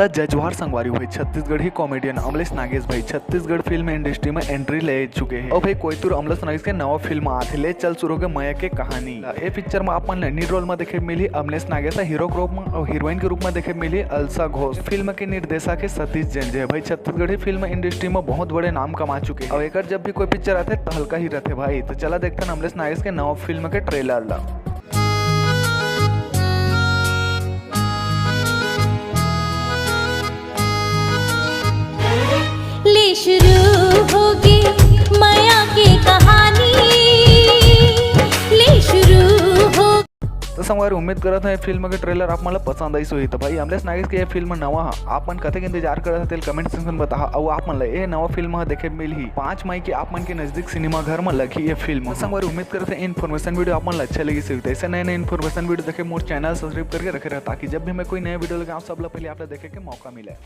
त जजवार संगवारी हुई छत्तीसगढ़ी कॉमेडियन अमलेश नागेश भाई छत्तीसगढ़ फिल्म इंडस्ट्री में एंट्री ले चुके हैं और भाई कोयतुर अमलेश नागेश के नवा फिल्म आथे ले चल शुरू के मया के कहानी ए पिक्चर में अपन लीड रोल में देखे मिली अमलेश नागेश हीरो के रूप में और हीरोइन के रूप में देखे मिली अलसा घोष। फिल्म के निर्देशक है सतीश जैन है भाई छत्तीसगढ़ी फिल्म इंडस्ट्री में बहुत बड़े नाम कमा चुके हैं और एक जब भी कोई पिक्चर आते तो हल्का ही रहते भाई। तो चला देखते हैं अमलेश नागेश के नवा फिल्म के ट्रेलर ला। ले शुरू होगी माया की कहानी, ले शुरू हो। तो संगवार उम्मीद करत है फिल्म के ट्रेलर आप मला पसंद आई सोई। तो भाई अमलेश नागेश के ये फिल्म नवा आपन कथे के इंतजार करत थे कमेंट सेक्शन में बता और आप मन ये नवा फिल्म देखे मिली 5 मई के आप मन के नजदीक सिनेमा घर में लगी ये फिल्म। संगवार उम्मीद करते हैं इन्फॉर्मेशन वीडियो आप मन अच्छा लगी सही। ऐसे नए नए इन्फॉर्मेशन वीडियो देखे मोर चैनल सब्सक्राइब करके रखे रहा ताकि जब भी मैं कोई नया वीडियो लगाऊं सब पहले आप देखे के मौका मिले।